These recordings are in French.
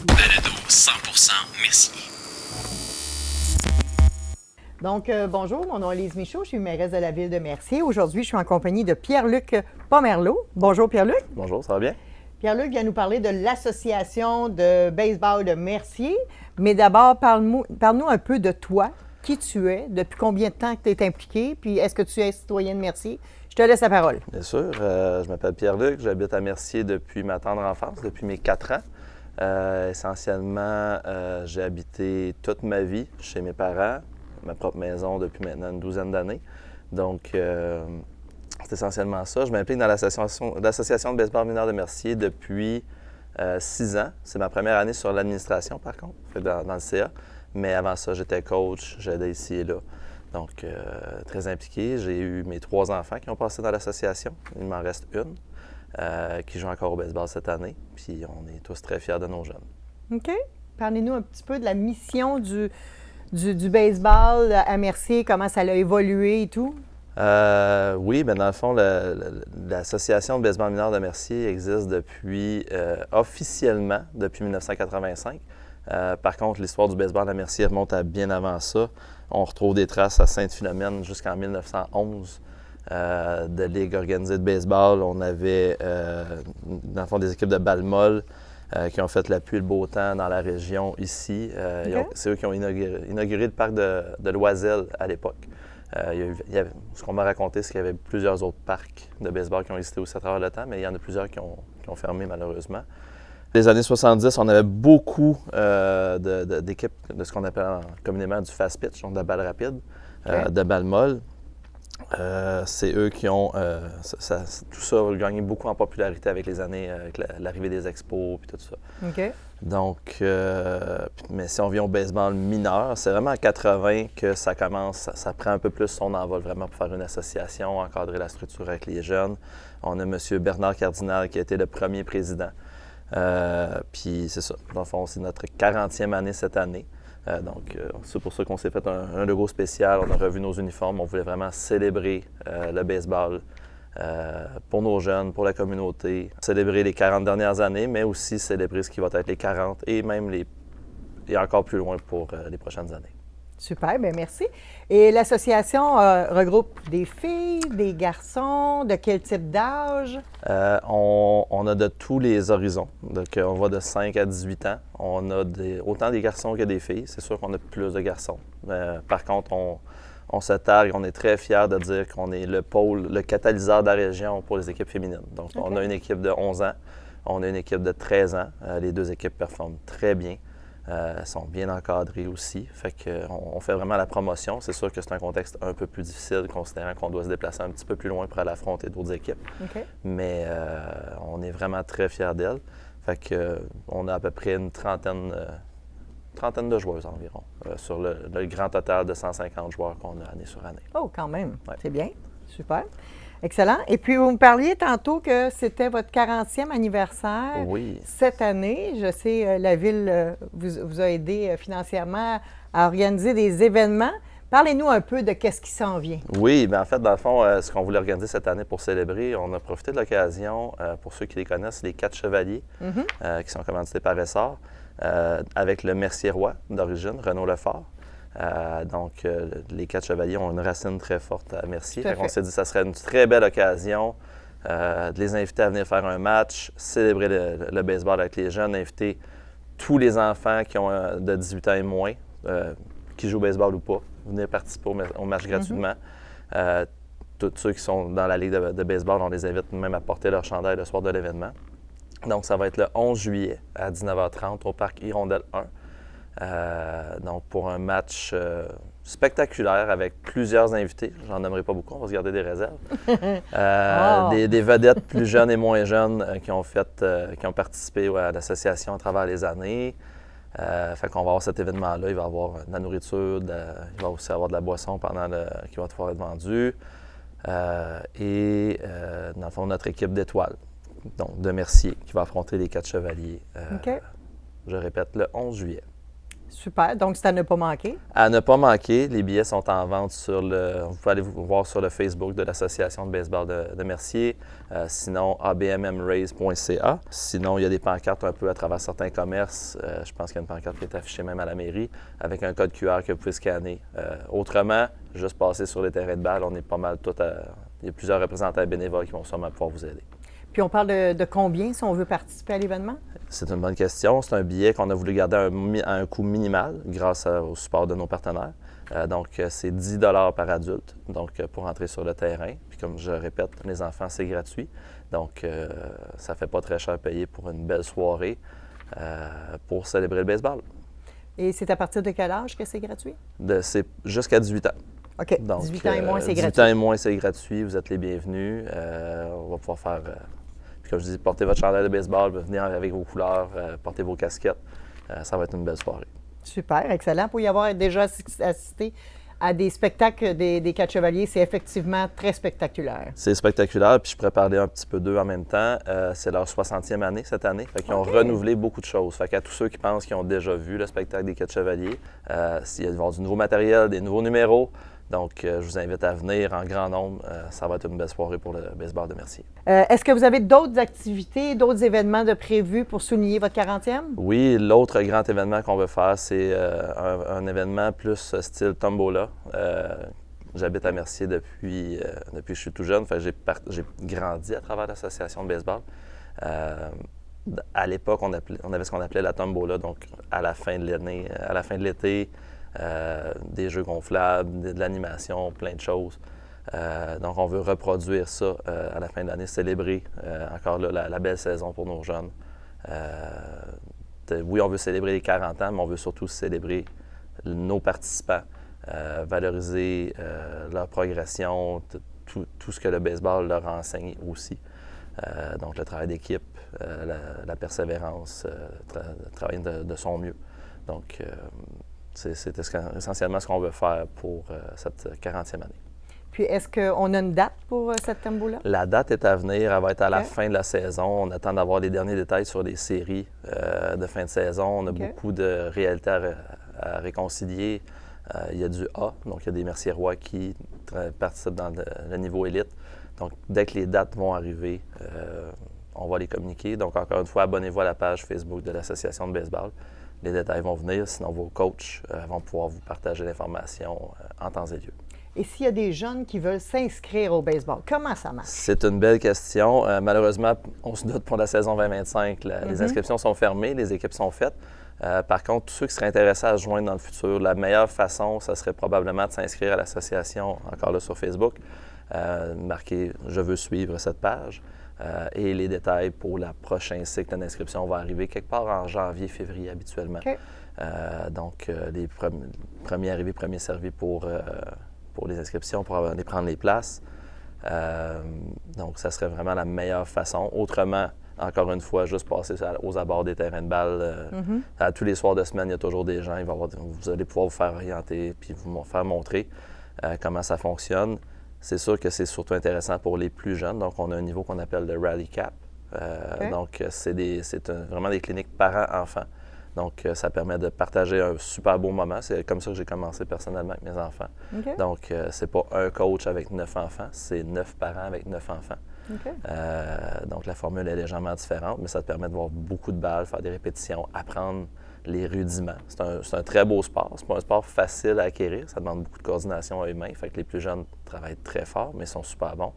Balado 100% Mercier. Donc, bonjour, mon nom est Lise Michaud, je suis mairesse de la ville de Mercier. Aujourd'hui, je suis en compagnie de Pierre-Luc Pomerleau. Bonjour, Pierre-Luc. Bonjour, ça va bien? Pierre-Luc vient nous parler de l'association de baseball de Mercier. Mais d'abord, parle-nous un peu de toi, qui tu es, depuis combien de temps que tu es impliqué, puis est-ce que tu es citoyen de Mercier? Je te laisse la parole. Bien sûr. Je m'appelle Pierre-Luc, j'habite à Mercier depuis ma tendre enfance, depuis mes 4 ans. Essentiellement, j'ai habité toute ma vie chez mes parents, ma propre maison depuis maintenant une douzaine d'années. Donc, c'est essentiellement ça. Je m'implique dans l'association de baseball mineur de Mercier depuis 6 ans. C'est ma première année sur l'administration, par contre, dans le CA. Mais avant ça, j'étais coach, j'aidais ici et là. Donc, très impliqué. J'ai eu mes 3 enfants qui ont passé dans l'association. Il m'en reste une qui joue encore au baseball cette année. Puis, on est tous très fiers de nos jeunes. OK. Parlez-nous un petit peu de la mission du baseball à Mercier, comment ça a évolué et tout. Oui, bien dans le fond, l'association de baseball mineur de Mercier existe officiellement depuis 1985. Par contre, l'histoire du baseball à Mercier remonte à bien avant ça. On retrouve des traces à Sainte-Philomène jusqu'en 1911 de ligues organisées de baseball. On avait, dans le fond, des équipes de balle molle qui ont fait la pluie et le beau temps dans la région ici. Okay. C'est eux qui ont inauguré le parc de Loisel à l'époque. Ce qu'on m'a raconté, c'est qu'il y avait plusieurs autres parcs de baseball qui ont existé aussi à travers le temps, mais il y en a plusieurs qui ont fermé malheureusement. Les années 70, on avait beaucoup d'équipes de ce qu'on appelle communément du fast pitch, donc de la balle rapide, de balle molle. C'est eux qui ont... tout ça a gagné beaucoup en popularité avec les années, avec l'arrivée des expos et tout ça. OK. Donc, mais si on vient au baseball mineur, c'est vraiment en 80 que ça commence, ça prend un peu plus son envol vraiment pour faire une association, encadrer la structure avec les jeunes. On a M. Bernard Cardinal qui a été le premier président. Puis c'est ça, dans le fond, c'est notre 40e année cette année. Donc, c'est pour ça qu'on s'est fait un logo spécial, on a revu nos uniformes, on voulait vraiment célébrer le baseball pour nos jeunes, pour la communauté, célébrer les 40 dernières années, mais aussi célébrer ce qui va être les 40 et même et encore plus loin pour les prochaines années. Super, bien merci. Et l'association regroupe des filles, des garçons, de quel type d'âge? On a de tous les horizons. Donc, on va de 5 à 18 ans. On a autant des garçons que des filles. C'est sûr qu'on a plus de garçons. Par contre, on se targue, on est très fiers de dire qu'on est le catalyseur de la région pour les équipes féminines. Donc, okay. On a une équipe de 11 ans, on a une équipe de 13 ans. Les deux équipes performent très bien. Sont bien encadrés aussi. Fait qu'on fait vraiment la promotion. C'est sûr que c'est un contexte un peu plus difficile, considérant qu'on doit se déplacer un petit peu plus loin pour aller affronter d'autres équipes. Okay. Mais on est vraiment très fiers d'elles. Fait qu'on a à peu près une trentaine de joueuses environ, sur le grand total de 150 joueurs qu'on a année sur année. Oh, quand même. Ouais. C'est bien. Super. Excellent. Et puis, vous me parliez tantôt que c'était votre 40e anniversaire cette année. Je sais, la Ville vous a aidé financièrement à organiser des événements. Parlez-nous un peu de qu'est-ce qui s'en vient. Oui, bien en fait, dans le fond, ce qu'on voulait organiser cette année pour célébrer, on a profité de l'occasion, pour ceux qui les connaissent, les 4 chevaliers, qui sont commandités par Essar, avec le Mercier-Roi d'origine, Renaud Lefort. Donc, les 4 chevaliers ont une racine très forte à Mercier. On s'est dit que ça serait une très belle occasion de les inviter à venir faire un match, célébrer le baseball avec les jeunes, inviter tous les enfants qui ont de 18 ans et moins, qui jouent au baseball ou pas, venir participer au match gratuitement. Tous ceux qui sont dans la ligue de baseball, on les invite même à porter leur chandail le soir de l'événement. Donc, ça va être le 11 juillet à 19h30 au parc Hirondelle 1. Donc, pour un match spectaculaire avec plusieurs invités. J'en nommerai pas beaucoup, on va se garder des réserves. Des vedettes plus jeunes et moins jeunes qui ont participé à l'association à travers les années. Fait qu'on va avoir cet événement-là. Il va y avoir de la nourriture, il va aussi avoir de la boisson qui va pouvoir être vendue. Dans le fond, notre équipe d'étoiles, donc de Mercier, qui va affronter les 4 chevaliers. Je répète, le 11 juillet. Super. Donc, c'est à ne pas manquer. À ne pas manquer, les billets sont en vente sur vous pouvez aller voir sur le Facebook de l'Association de baseball de Mercier, sinon abmmraise.ca. Sinon, il y a des pancartes un peu à travers certains commerces. Je pense qu'il y a une pancarte qui est affichée même à la mairie avec un code QR que vous pouvez scanner. Autrement, juste passer sur les terrains de balle, on est pas mal tout à... Il y a plusieurs représentants bénévoles qui vont sûrement pouvoir vous aider. Puis on parle de combien si on veut participer à l'événement? C'est une bonne question. C'est un billet qu'on a voulu garder à un coût minimal grâce au support de nos partenaires. Donc, c'est 10 $ par adulte, donc pour entrer sur le terrain. Puis comme je répète, les enfants, c'est gratuit. Donc, ça ne fait pas très cher payer pour une belle soirée pour célébrer le baseball. Et c'est à partir de quel âge que c'est gratuit? C'est jusqu'à 18 ans. OK. Donc, 18 ans et moins, c'est gratuit. 18 ans et moins, c'est gratuit. Vous êtes les bienvenus. On va pouvoir faire... Puis comme je dis, portez votre chandail de baseball, venez avec vos couleurs, portez vos casquettes. Ça va être une belle soirée. Super, excellent. Pour y avoir déjà assisté à des spectacles des Quatre Chevaliers, c'est effectivement très spectaculaire. C'est spectaculaire, puis je pourrais parler un petit peu d'eux en même temps. C'est leur 60e année cette année. Fait qu'ils ont renouvelé beaucoup de choses. Fait qu'à tous ceux qui pensent qu'ils ont déjà vu le spectacle des Quatre Chevaliers, il va y avoir du nouveau matériel, des nouveaux numéros. Donc, je vous invite à venir en grand nombre. Ça va être une belle soirée pour le baseball de Mercier. Est-ce que vous avez d'autres activités, d'autres événements de prévus pour souligner votre 40e? Oui, l'autre grand événement qu'on veut faire, c'est un événement plus style tombola. J'habite à Mercier depuis que je suis tout jeune. Fait que j'ai grandi à travers l'association de baseball. À l'époque, on avait ce qu'on appelait la tombola, donc à la fin de l'année, à la fin de l'été. Des jeux gonflables, de l'animation, plein de choses. Donc, on veut reproduire ça à la fin de l'année, célébrer encore là, la belle saison pour nos jeunes. Oui, on veut célébrer les 40 ans, mais on veut surtout célébrer nos participants, valoriser leur progression, tout ce que le baseball leur a enseigné aussi. Donc, le travail d'équipe, la persévérance, travailler de son mieux. Donc, c'est essentiellement ce qu'on veut faire pour cette 40e année. Puis, est-ce qu'on a une date pour cette tombola? La date est à venir. Elle va être à la fin de la saison. On attend d'avoir les derniers détails sur les séries de fin de saison. On a beaucoup de réalités à réconcilier. Il y a du A, donc il y a des Merciérois qui participent dans le niveau élite. Donc, dès que les dates vont arriver, on va les communiquer. Donc, encore une fois, abonnez-vous à la page Facebook de l'Association de baseball. Les détails vont venir, sinon vos coachs vont pouvoir vous partager l'information en temps et lieu. Et s'il y a des jeunes qui veulent s'inscrire au baseball, comment ça marche? C'est une belle question. Malheureusement, on se doute pour la saison 2025. Les inscriptions sont fermées, les équipes sont faites. Par contre, tous ceux qui seraient intéressés à se joindre dans le futur, la meilleure façon, ça serait probablement de s'inscrire à l'association, encore là sur Facebook, marquer « Je veux suivre cette page ». Et les détails pour le prochain cycle d'inscription vont arriver quelque part en janvier, février habituellement. Okay. Donc, les premiers arrivés, premiers servis pour les inscriptions, pour aller prendre les places. Donc, ça serait vraiment la meilleure façon. Autrement, encore une fois, juste passer aux abords des terrains de balle. Tous les soirs de semaine, il y a toujours des gens. Vous allez pouvoir vous faire orienter puis vous faire montrer comment ça fonctionne. C'est sûr que c'est surtout intéressant pour les plus jeunes. Donc, on a un niveau qu'on appelle le Rally Cap. Donc, c'est vraiment des cliniques parents-enfants. Donc, ça permet de partager un super beau moment. C'est comme ça que j'ai commencé personnellement avec mes enfants. Donc, c'est pas un coach avec 9 enfants, c'est 9 parents avec 9 enfants. Donc, la formule est légèrement différente, mais ça te permet de voir beaucoup de balles, faire des répétitions, apprendre les rudiments. C'est un très beau sport. C'est pas un sport facile à acquérir. Ça demande beaucoup de coordination à humain. Fait que les plus jeunes travaillent très fort, mais sont super bons.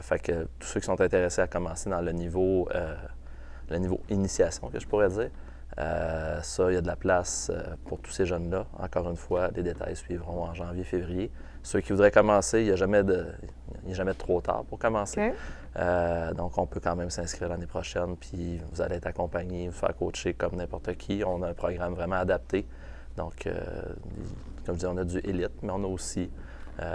Fait que tous ceux qui sont intéressés à commencer dans le niveau initiation, que je pourrais dire, ça, il y a de la place pour tous ces jeunes-là. Encore une fois, les détails suivront en janvier, février. Ceux qui voudraient commencer, il n'y a jamais de trop tard pour commencer. Donc, on peut quand même s'inscrire l'année prochaine, puis vous allez être accompagné, vous faire coacher comme n'importe qui. On a un programme vraiment adapté. Donc, comme je dis, on a du élite, mais on a aussi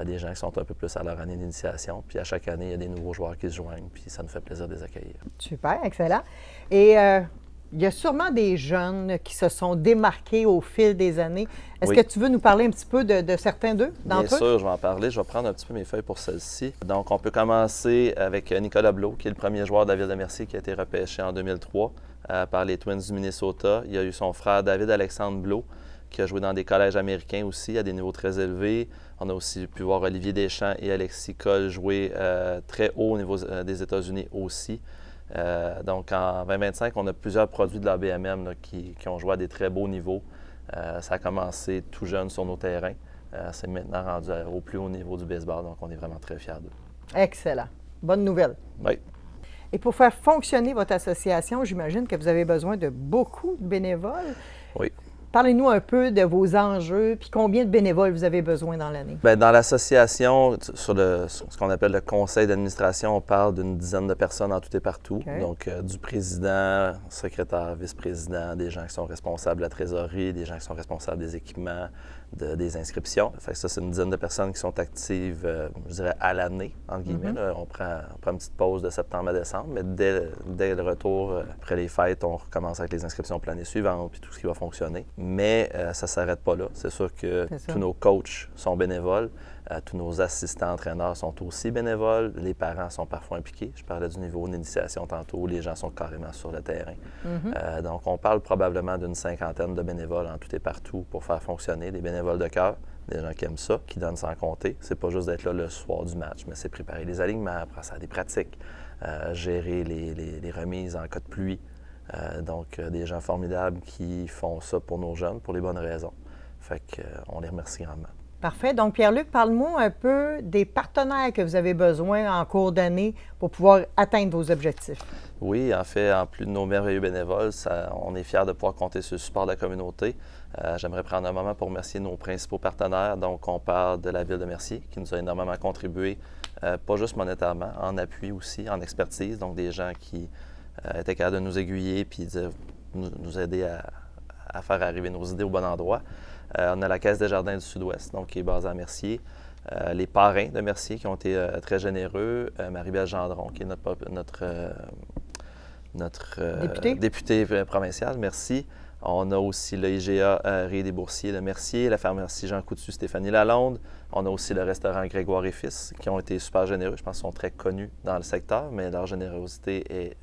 des gens qui sont un peu plus à leur année d'initiation. Puis à chaque année, il y a des nouveaux joueurs qui se joignent, puis ça nous fait plaisir de les accueillir. Super, excellent. Et il y a sûrement des jeunes qui se sont démarqués au fil des années. Est-ce que tu veux nous parler un petit peu de certains d'eux, d'entre eux? Bien sûr, je vais en parler. Je vais prendre un petit peu mes feuilles pour celle-ci. Donc, on peut commencer avec Nicolas Blot, qui est le premier joueur de la Ville de Mercier qui a été repêché en 2003. par les Twins du Minnesota. Il y a eu son frère David Alexandre Blot, qui a joué dans des collèges américains aussi, à des niveaux très élevés. On a aussi pu voir Olivier Deschamps et Alexis Cole jouer très haut au niveau des États-Unis aussi. Donc, en 2025, on a plusieurs produits de la BMM là, qui ont joué à des très beaux niveaux. Ça a commencé tout jeune sur nos terrains. C'est maintenant rendu au plus haut niveau du baseball, donc on est vraiment très fiers d'eux. Excellent. Bonne nouvelle. Oui. Et pour faire fonctionner votre association, j'imagine que vous avez besoin de beaucoup de bénévoles. Oui. Parlez-nous un peu de vos enjeux, puis combien de bénévoles vous avez besoin dans l'année? Bien, dans l'association, sur ce qu'on appelle le conseil d'administration, on parle d'une dizaine de personnes en tout et partout. Okay. Donc, du président, secrétaire, vice-président, des gens qui sont responsables de la trésorerie, des gens qui sont responsables des équipements, des inscriptions. Fait que ça, c'est une dizaine de personnes qui sont actives, je dirais, à l'année, entre guillemets. Là, on prend une petite pause de septembre à décembre, mais dès le retour, après les fêtes, on recommence avec les inscriptions pour l'année suivante, puis tout ce qui va fonctionner. Mais ça ne s'arrête pas là. C'est sûr que tous nos coachs sont bénévoles, tous nos assistants entraîneurs sont aussi bénévoles, les parents sont parfois impliqués. Je parlais du niveau d'initiation tantôt, les gens sont carrément sur le terrain. Donc, on parle probablement d'une 50aine de bénévoles en tout et partout pour faire fonctionner, des bénévoles de cœur, des gens qui aiment ça, qui donnent sans compter. C'est pas juste d'être là le soir du match, mais c'est préparer les alignements, passer à des pratiques, gérer les remises en cas de pluie. Donc, des gens formidables qui font ça pour nos jeunes, pour les bonnes raisons. Fait qu'on les remercie grandement. Parfait. Donc, Pierre-Luc, parle-moi un peu des partenaires que vous avez besoin en cours d'année pour pouvoir atteindre vos objectifs. Oui, en fait, en plus de nos merveilleux bénévoles, on est fiers de pouvoir compter sur le support de la communauté. J'aimerais prendre un moment pour remercier nos principaux partenaires. Donc, on parle de la Ville de Mercier, qui nous a énormément contribué, pas juste monétairement, en appui aussi, en expertise. Donc, des gens qui étaient capables de nous aiguiller puis de nous aider à faire arriver nos idées au bon endroit. On a la Caisse des Jardins du Sud-Ouest, donc qui est basée à Mercier. Les parrains de Mercier qui ont été très généreux. Marie-Belle Gendron, qui est notre députée provinciale, merci. On a aussi le IGA Ré des Boursiers de Mercier, la pharmacie Jean Coutu, Stéphanie Lalonde. On a aussi le restaurant Grégoire et Fils, qui ont été super généreux. Je pense qu'ils sont très connus dans le secteur, mais leur générosité est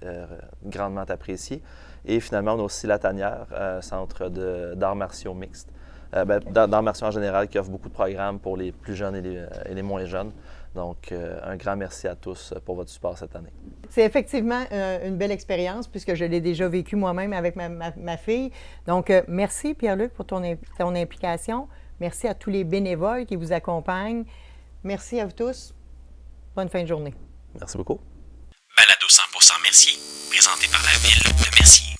grandement appréciée. Et finalement, on a aussi La Tanière, centre d'arts martiaux mixtes. D'arts martiaux en général, qui offre beaucoup de programmes pour les plus jeunes et les moins jeunes. Donc, un grand merci à tous pour votre support cette année. C'est effectivement une belle expérience puisque je l'ai déjà vécu moi-même avec ma fille. Donc, merci Pierre-Luc pour ton implication. Merci à tous les bénévoles qui vous accompagnent. Merci à vous tous. Bonne fin de journée. Merci beaucoup. Balado 100% Mercier, présenté par la Ville de Mercier.